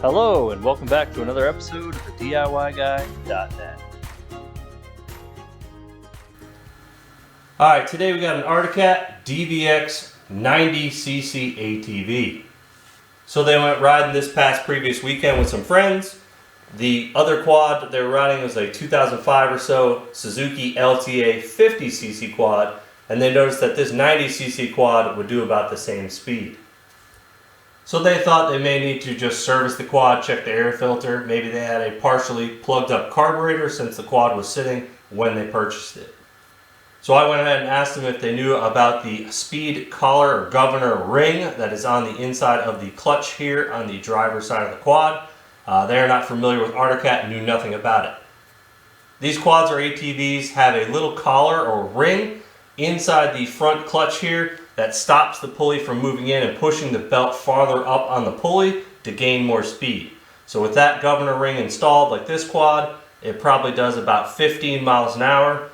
Hello and welcome back to another episode of the DIYguy.net. Alright, today we got an Articat DVX 90cc ATV. So they went riding this previous weekend with some friends. The other quad that they were riding was a 2005 or so Suzuki LTA 50cc quad, and they noticed that this 90cc quad would do about the same speed. So they thought they may need to just service the quad, check the air filter. Maybe they had a partially plugged up carburetor since the quad was sitting when they purchased it. So I went ahead and asked them if they knew about the speed collar or governor ring that is on the inside of the clutch here on the driver's side of the quad. They are not familiar with Articat and knew nothing about it. These quads or ATVs have a little collar or ring inside the front clutch here that stops the pulley from moving in and pushing the belt farther up on the pulley to gain more speed. So with that governor ring installed like this quad, it probably does about 15 miles an hour.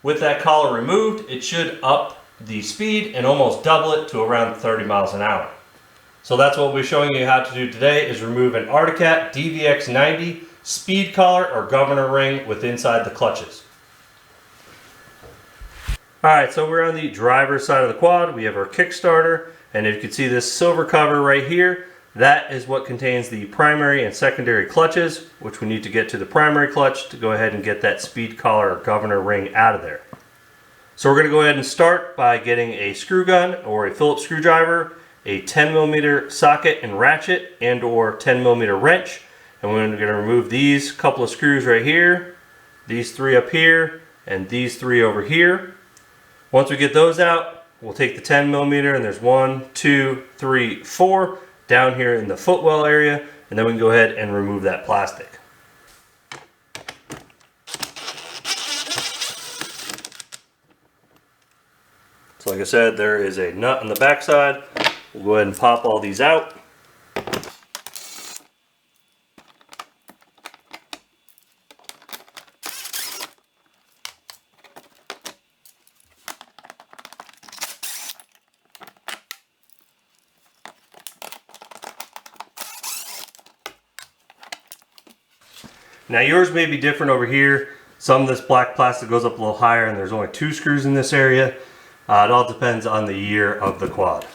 With that collar removed, it should up the speed and almost double it to around 30 miles an hour. So that's what we'll be showing you how to do today, is remove an Articat DVX 90 speed collar or governor ring with inside the clutches. Alright, so we're on the driver's side of the quad. We have our Kickstarter, and if you can see this silver cover right here, that is what contains the primary and secondary clutches, which we need to get to the primary clutch to go ahead and get that speed collar or governor ring out of there. So we're going to go ahead and start by getting a screw gun or a Phillips screwdriver, a 10mm socket and ratchet, and or 10mm wrench, and we're going to remove these couple of screws right here, these three up here, and these three over here. Once we get those out, we'll take the 10mm, and there's 1, 2, 3, 4 down here in the footwell area, and then we can go ahead and remove that plastic. So like I said, there is a nut on the back side. We'll go ahead and pop all these out. Now yours may be different over here. Some of this black plastic goes up a little higher and there's only 2 screws in this area. It all depends on the year of the quad.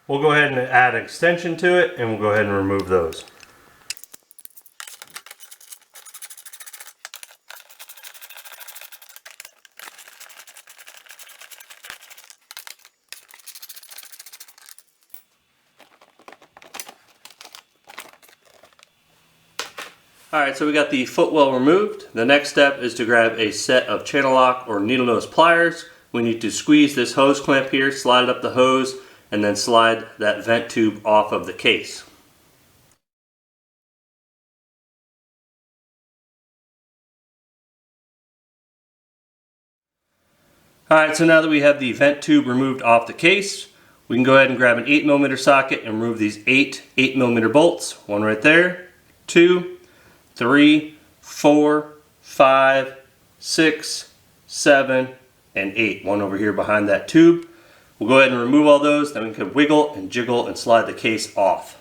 We'll go ahead and add an extension to it, and we'll go ahead and remove those. Alright, so we got the footwell removed. The next step is to grab a set of channel lock or needle nose pliers. We need to squeeze this hose clamp here, slide it up the hose, and then slide that vent tube off of the case. Alright, so now that we have the vent tube removed off the case, we can go ahead and grab an 8mm socket and remove these 8mm bolts. One right there, 2, 3, 4, 5, 6, 7, and 8. One over here behind that tube. We'll go ahead and remove all those, then we can wiggle and jiggle and slide the case off.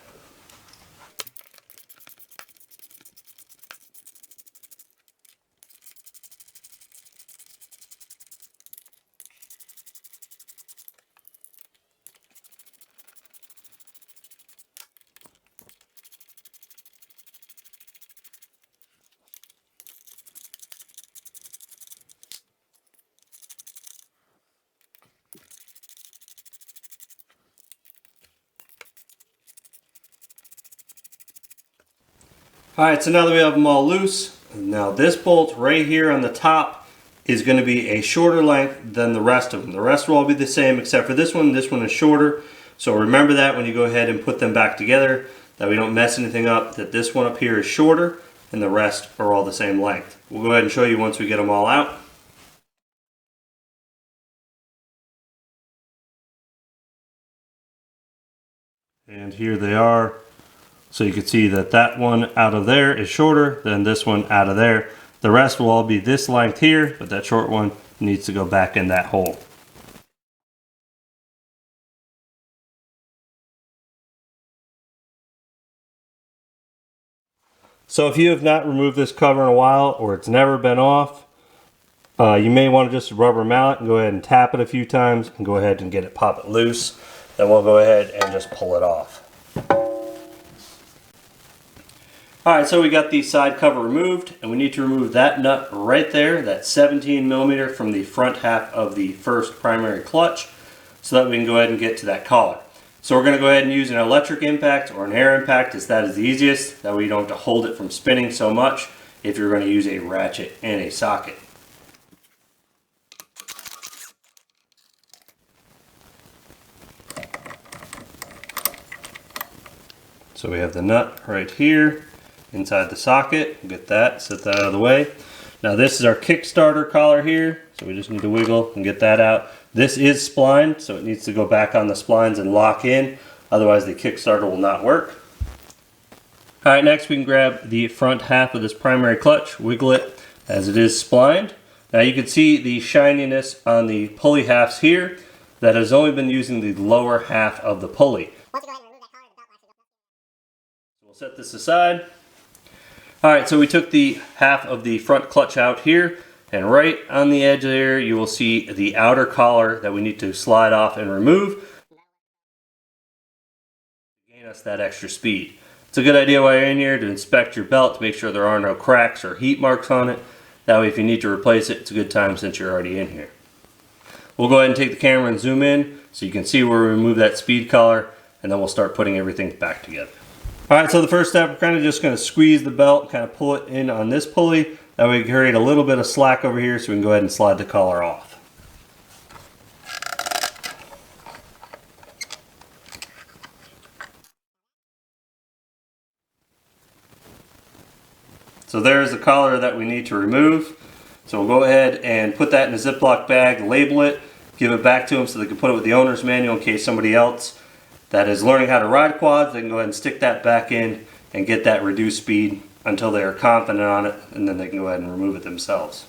Alright, so now that we have them all loose, now this bolt right here on the top is going to be a shorter length than the rest of them. The rest will all be the same except for this one. This one is shorter. So remember that when you go ahead and put them back together, that we don't mess anything up, that this one up here is shorter and the rest are all the same length. We'll go ahead and show you once we get them all out. And here they are. So you can see that that one out of there is shorter than this one out of there. The rest will all be this length here, but that short one needs to go back in that hole. So if you have not removed this cover in a while, or it's never been off, you may want to just rubber mallet and go ahead and tap it a few times and go ahead and get it, pop it loose. Then we'll go ahead and just pull it off. Alright, so we got the side cover removed, and we need to remove that nut right there, that 17 millimeter from the front half of the first primary clutch, so that we can go ahead and get to that collar. So we're going to go ahead and use an electric impact or an air impact, as that is the easiest. That way you don't have to hold it from spinning so much if you're going to use a ratchet and a socket. So we have the nut right here inside the socket. Get that, set that out of the way. Now this is our Kickstarter collar here, so we just need to wiggle and get that out. This is splined, so it needs to go back on the splines and lock in, otherwise the Kickstarter will not work. Alright, next we can grab the front half of this primary clutch, wiggle it as it is splined. Now you can see the shininess on the pulley halves here that has only been using the lower half of the pulley. We'll set this aside. Alright, so we took the half of the front clutch out here, and right on the edge there you will see the outer collar that we need to slide off and remove to gain us that extra speed. It's a good idea while you're in here to inspect your belt to make sure there are no cracks or heat marks on it. That way if you need to replace it, it's a good time since you're already in here. We'll go ahead and take the camera and zoom in so you can see where we remove that speed collar, and then we'll start putting everything back together. Alright, so the first step, we're kind of just going to squeeze the belt, kind of pull it in on this pulley. That way we can create a little bit of slack over here so we can go ahead and slide the collar off. So there's the collar that we need to remove. So we'll go ahead and put that in a Ziploc bag, label it, give it back to them so they can put it with the owner's manual in case somebody else that is learning how to ride quads, they can go ahead and stick that back in and get that reduced speed until they are confident on it, and then they can go ahead and remove it themselves.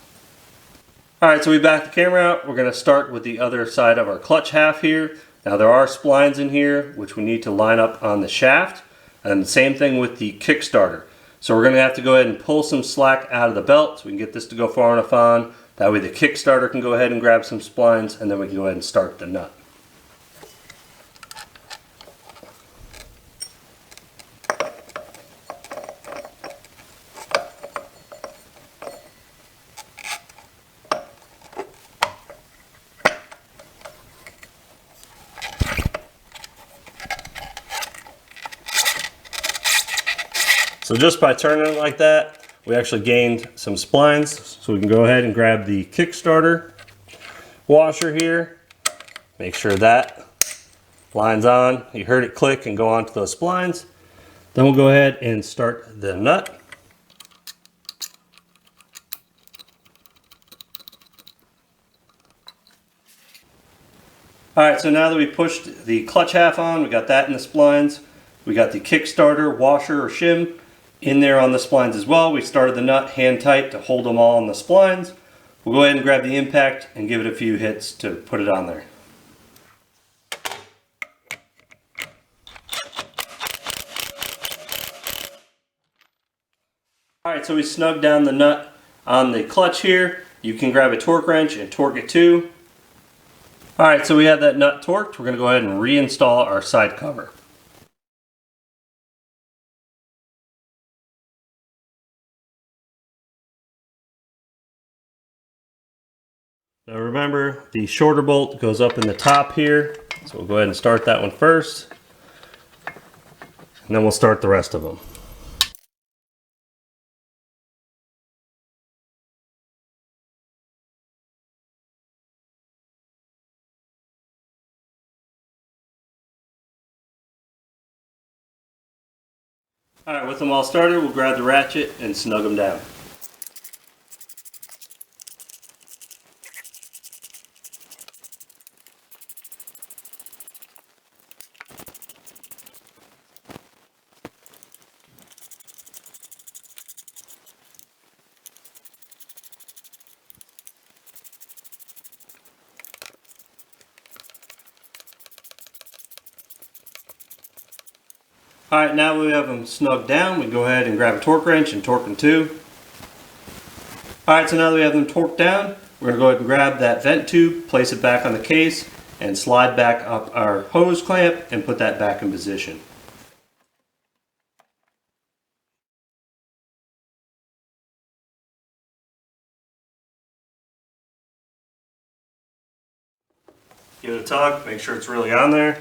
Alright, so we back the camera out. We're going to start with the other side of our clutch half here. Now there are splines in here which we need to line up on the shaft, and the same thing with the Kickstarter. So we're going to have to go ahead and pull some slack out of the belt so we can get this to go far enough on. That way the Kickstarter can go ahead and grab some splines, and then we can go ahead and start the nut. So just by turning it like that, we actually gained some splines. So we can go ahead and grab the Kickstarter washer here. Make sure that line's on. You heard it click and go onto those splines. Then we'll go ahead and start the nut. Alright, so now that we pushed the clutch half on, we got that in the splines. We got the Kickstarter washer or shim in there on the splines as well. We started the nut hand tight to hold them all on the splines. We'll go ahead and grab the impact and give it a few hits to put it on there. Alright, so we snugged down the nut on the clutch here. You can grab a torque wrench and torque it too. Alright, so we have that nut torqued. We're going to go ahead and reinstall our side cover. Now remember, the shorter bolt goes up in the top here, so we'll go ahead and start that one first, and then we'll start the rest of them. Alright, with them all started, we'll grab the ratchet and snug them down. Alright, now we have them snugged down, we go ahead and grab a torque wrench and torque them too. Alright, so now that we have them torqued down, we're going to go ahead and grab that vent tube, place it back on the case, and slide back up our hose clamp and put that back in position. Give it a tug, make sure it's really on there.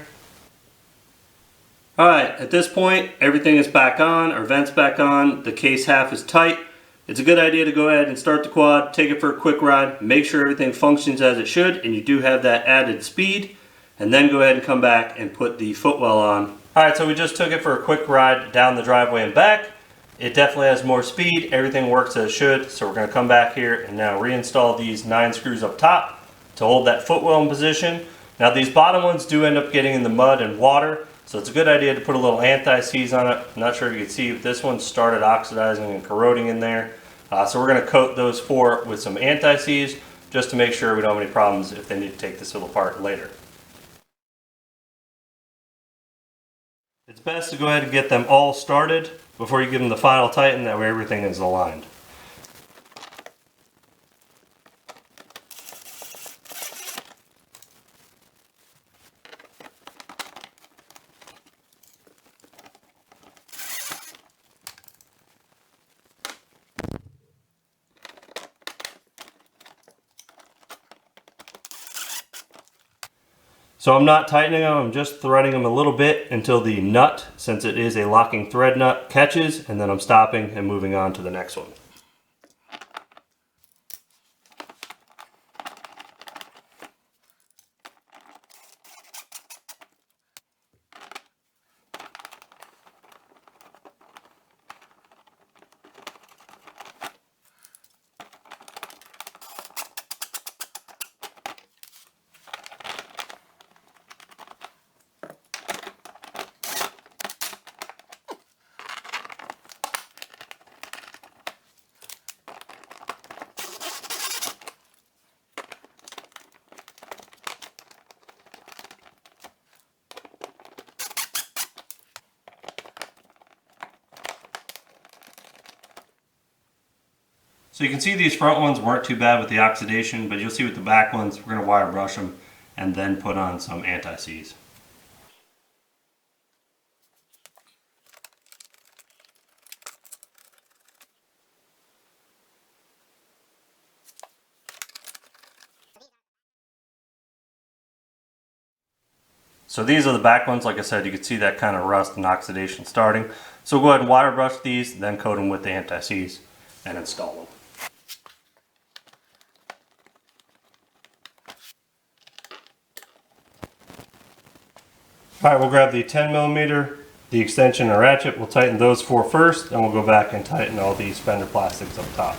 Alright, at this point, everything is back on, our vent's back on, the case half is tight. It's a good idea to go ahead and start the quad, take it for a quick ride, make sure everything functions as it should, and you do have that added speed, and then go ahead and come back and put the footwell on. Alright, so we just took it for a quick ride down the driveway and back. It definitely has more speed, everything works as it should, so we're going to come back here and now reinstall these 9 screws up top to hold that footwell in position. Now these bottom ones do end up getting in the mud and water, so it's a good idea to put a little anti-seize on it. I'm not sure if you can see, but this one started oxidizing and corroding in there. So we're going to coat those 4 with some anti-seize just to make sure we don't have any problems if they need to take this apart later. It's best to go ahead and get them all started before you give them the final tighten, that way everything is aligned. So I'm not tightening them, I'm just threading them a little bit until the nut, since it is a locking thread nut, catches, and then I'm stopping and moving on to the next one. So you can see these front ones weren't too bad with the oxidation, but you'll see with the back ones, we're going to wire brush them and then put on some anti-seize. So these are the back ones. Like I said, you can see that kind of rust and oxidation starting. So we'll go ahead and wire brush these, then coat them with the anti-seize and install them. Alright, we'll grab the 10mm, the extension and ratchet. We'll tighten those 4 first, then we'll go back and tighten all these fender plastics up top.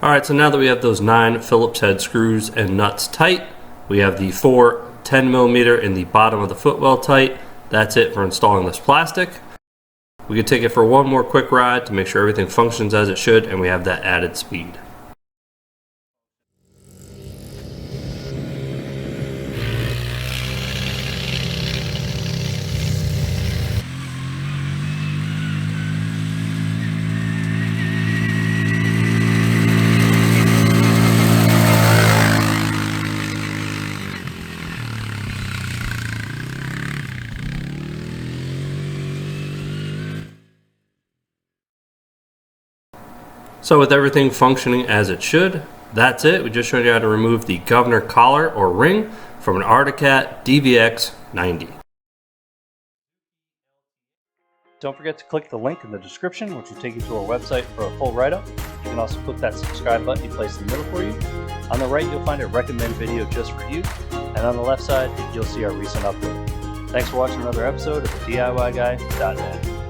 Alright, so now that we have those 9 Phillips head screws and nuts tight, we have the 4 10mm in the bottom of the footwell tight. That's it for installing this plastic. We can take it for one more quick ride to make sure everything functions as it should and we have that added speed. So with everything functioning as it should, that's it. We just showed you how to remove the governor collar or ring from an Arctic Cat DVX 90. Don't forget to click the link in the description, which will take you to our website for a full write-up. You can also click that subscribe button you placed in the middle for you. On the right, you'll find a recommended video just for you, and on the left side, you'll see our recent upload. Thanks for watching another episode of DIYguy.net.